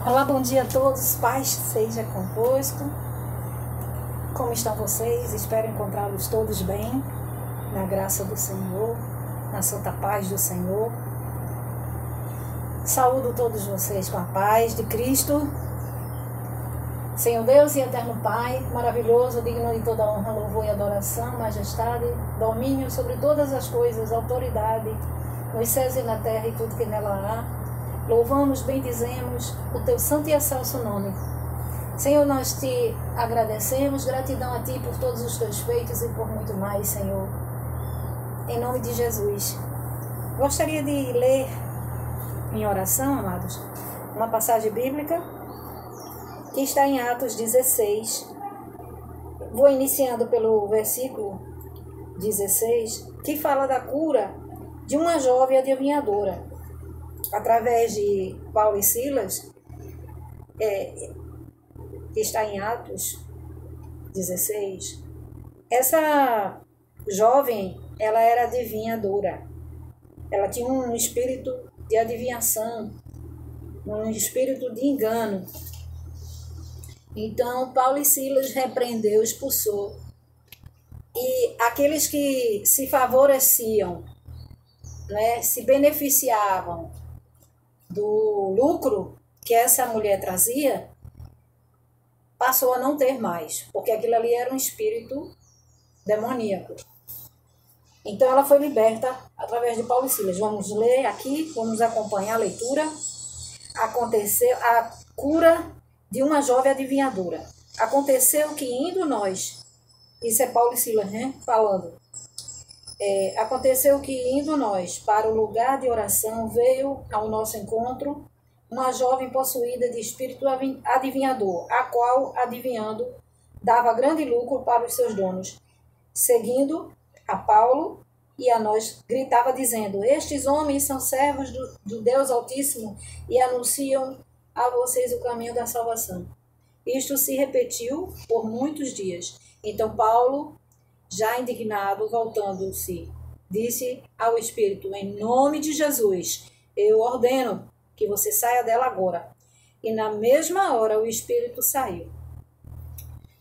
Olá, bom dia a todos, paz seja convosco. Como estão vocês? Espero encontrá-los todos bem, na graça do Senhor, na santa paz do Senhor. Saúdo todos vocês com a paz de Cristo. Senhor Deus e eterno Pai, maravilhoso, digno de toda honra, louvor e adoração, majestade, domínio sobre todas as coisas, autoridade, nos céus e na terra e tudo que nela há. Louvamos, bendizemos o teu santo e excelso nome. Senhor, nós te agradecemos, gratidão a ti por todos os teus feitos e por muito mais, Senhor. Em nome de Jesus. Gostaria de ler em oração, amados, uma passagem bíblica que está em Atos 16. Vou iniciando pelo versículo 16, que fala da cura de uma jovem adivinhadora. Através de Paulo e Silas, que está em Atos 16, essa jovem, ela era adivinhadora. Ela tinha um espírito de adivinhação, um espírito de engano. Então, Paulo e Silas repreendeu, expulsou. E aqueles que se favoreciam, se beneficiavam do lucro que essa mulher trazia, passou a não ter mais, porque aquilo ali era um espírito demoníaco. Então ela foi liberta através de Paulo e Silas. Vamos ler aqui, vamos acompanhar a leitura. Aconteceu a cura de uma jovem adivinhadora. Aconteceu que indo nós, isso é Paulo e Silas, falando. Aconteceu que indo nós para o lugar de oração, veio ao nosso encontro uma jovem possuída de espírito adivinhador, a qual, adivinhando, dava grande lucro para os seus donos. Seguindo a Paulo e a nós, gritava dizendo: estes homens são servos do Deus Altíssimo e anunciam a vocês o caminho da salvação. Isto se repetiu por muitos dias. Então Paulo, já indignado, voltando-se, disse ao espírito: em nome de Jesus, eu ordeno que você saia dela agora. E na mesma hora o espírito saiu.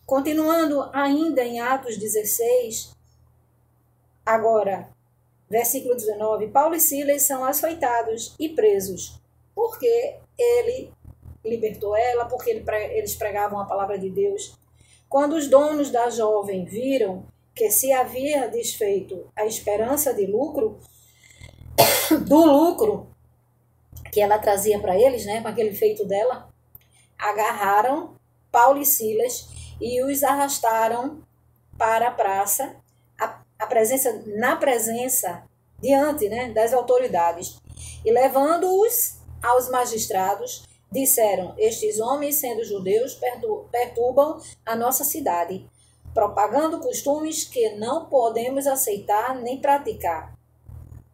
Continuando ainda em Atos 16, agora, versículo 19, Paulo e Silas são açoitados e presos, porque ele libertou ela, porque eles pregavam a palavra de Deus. Quando os donos da jovem viram que se havia desfeito a esperança de lucro, do lucro que ela trazia para eles, com aquele feito dela, agarraram Paulo e Silas e os arrastaram para a praça, na presença diante das autoridades. E levando-os aos magistrados, disseram: estes homens, sendo judeus, perturbam a nossa cidade, propagando costumes que não podemos aceitar nem praticar,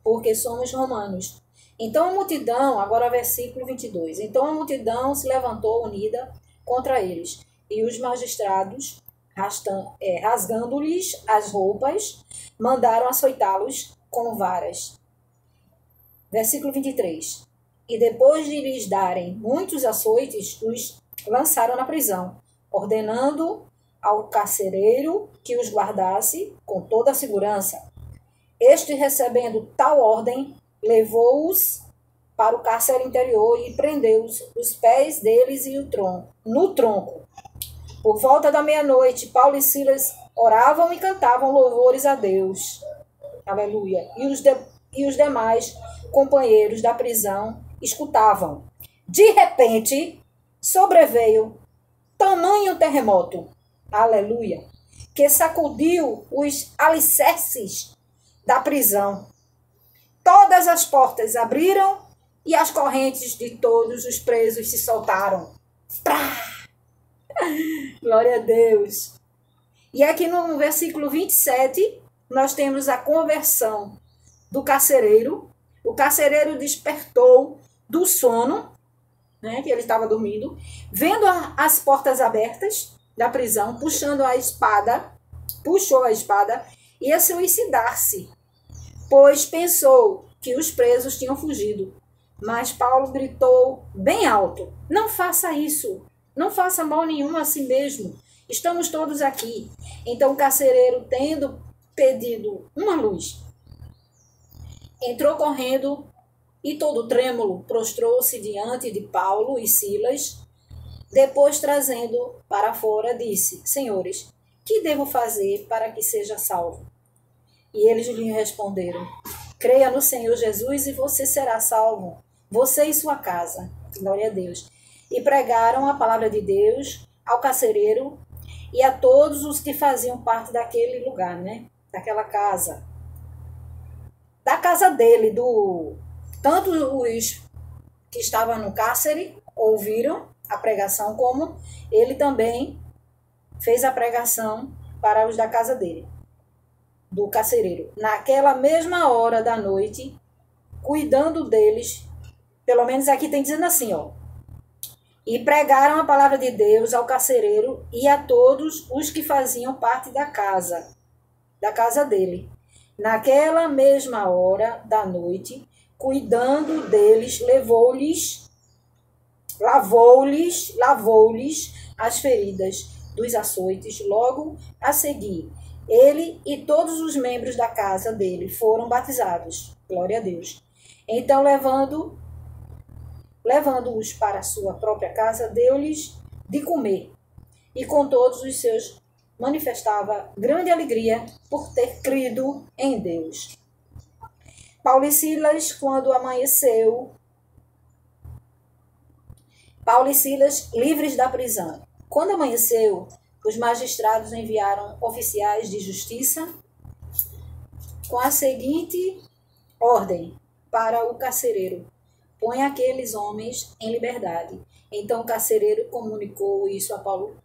porque somos romanos. Então a multidão, agora versículo 22, então a multidão se levantou unida contra eles, e os magistrados, rasgando-lhes as roupas, mandaram açoitá-los com varas. Versículo 23, e depois de lhes darem muitos açoites, os lançaram na prisão, ordenando ao carcereiro que os guardasse com toda a segurança. Este, recebendo tal ordem, levou-os para o cárcere interior e prendeu os pés deles e no tronco. Por volta da meia-noite, Paulo e Silas oravam e cantavam louvores a Deus. Aleluia. E os demais companheiros da prisão escutavam. De repente, sobreveio tamanho terremoto. Aleluia. Que sacudiu os alicerces da prisão. Todas as portas abriram e as correntes de todos os presos se soltaram. Glória a Deus. E aqui no versículo 27, nós temos a conversão do carcereiro. O carcereiro despertou do sono, que ele estava dormindo, vendo as portas abertas da prisão, puxou a espada e ia suicidar-se, pois pensou que os presos tinham fugido. Mas Paulo gritou bem alto: não faça isso, não faça mal nenhum a si mesmo. Estamos todos aqui. Então o carcereiro, tendo pedido uma luz, entrou correndo e todo trêmulo prostrou-se diante de Paulo e Silas. Depois, trazendo para fora, disse: Senhores, que devo fazer para que seja salvo? E eles lhe responderam: creia no Senhor Jesus e você será salvo, você e sua casa. Glória a Deus. E pregaram a palavra de Deus ao carcereiro e a todos os que faziam parte daquele lugar, né? Daquela casa. Da casa dele, tanto os que estavam no cárcere ouviram a pregação, como ele também fez a pregação para os da casa dele, do carcereiro. Naquela mesma hora da noite, cuidando deles, pelo menos aqui tem dizendo assim, ó. E pregaram a palavra de Deus ao carcereiro e a todos os que faziam parte da casa dele. Naquela mesma hora da noite, cuidando deles, lavou-lhes as feridas dos açoites. Logo a seguir, ele e todos os membros da casa dele foram batizados. Glória a Deus. Então, levando-os para a sua própria casa, deu-lhes de comer. E com todos os seus manifestava grande alegria por ter crido em Deus. Paulo e Silas, livres da prisão. Quando amanheceu, os magistrados enviaram oficiais de justiça com a seguinte ordem para o carcereiro: põe aqueles homens em liberdade. Então o carcereiro comunicou isso a Paulo,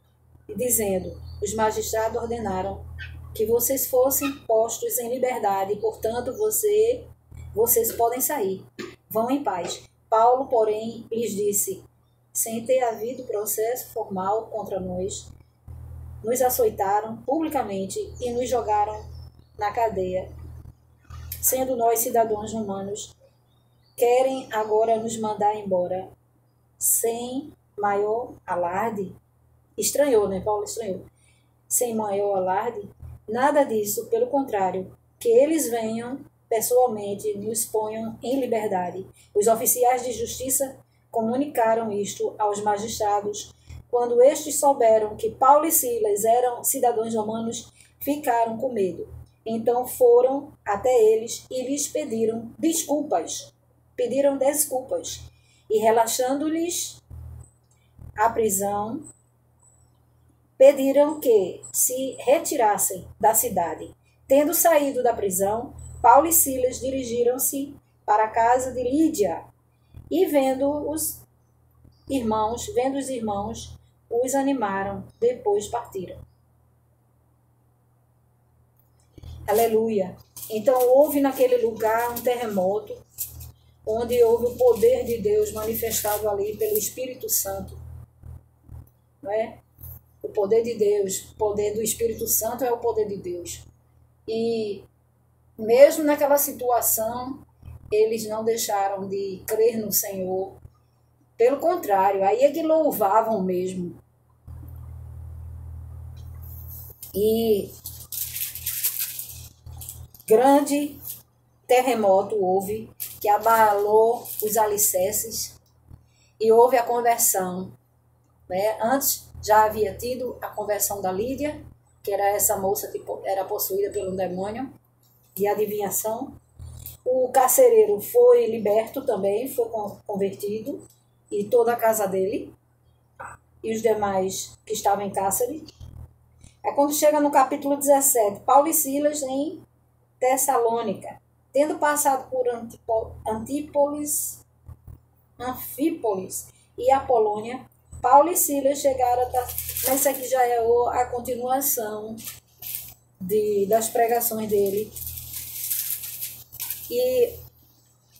dizendo: os magistrados ordenaram que vocês fossem postos em liberdade, portanto vocês podem sair. Vão em paz. Paulo, porém, lhes disse: sem ter havido processo formal contra nós, nos açoitaram publicamente e nos jogaram na cadeia. Sendo nós cidadãos romanos, querem agora nos mandar embora sem maior alarde? Estranhou, né? Paulo estranhou. Sem maior alarde? Nada disso, pelo contrário, que eles venham pessoalmente e nos ponham em liberdade. Os oficiais de justiça comunicaram isto aos magistrados. Quando estes souberam que Paulo e Silas eram cidadãos romanos, ficaram com medo. Então foram até eles e lhes pediram desculpas. E relaxando-lhes a prisão, pediram que se retirassem da cidade. Tendo saído da prisão, Paulo e Silas dirigiram-se para a casa de Lídia e vendo os irmãos, os animaram, depois partiram. Aleluia! Então houve naquele lugar um terremoto, onde houve o poder de Deus manifestado ali pelo Espírito Santo. Não é? O poder de Deus, o poder do Espírito Santo é o poder de Deus. E mesmo naquela situação, eles não deixaram de crer no Senhor. Pelo contrário, aí é que louvavam mesmo. E grande terremoto houve, que abalou os alicerces e houve a conversão. Né? Antes já havia tido a conversão da Lídia, que era essa moça que era possuída pelo demônio de adivinhação. O carcereiro foi liberto também, foi convertido, e toda a casa dele, e os demais que estavam em cárcere. É quando chega no capítulo 17, Paulo e Silas em Tessalônica, tendo passado por Anfípolis e Apolônia, Paulo e Silas chegaram a... Mas isso aqui já é a continuação das pregações dele. E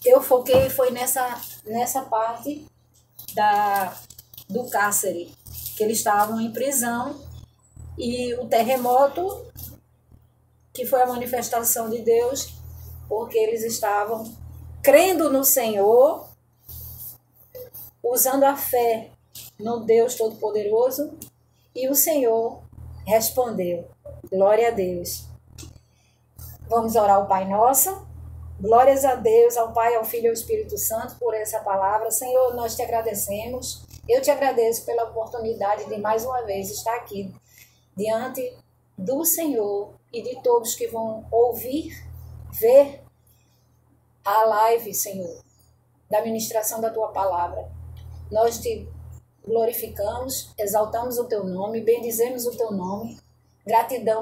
eu foquei foi nessa parte do cárcere, que eles estavam em prisão, e o terremoto, que foi a manifestação de Deus, porque eles estavam crendo no Senhor usando a fé no Deus Todo-Poderoso, e o Senhor respondeu. Glória a Deus. Vamos orar ao Pai Nosso. Glórias a Deus, ao Pai, ao Filho e ao Espírito Santo por essa palavra. Senhor, nós te agradecemos. Eu te agradeço pela oportunidade de mais uma vez estar aqui diante do Senhor e de todos que vão ouvir, ver a live, Senhor, da ministração da tua palavra. Nós te glorificamos, exaltamos o teu nome, bendizemos o teu nome. Gratidão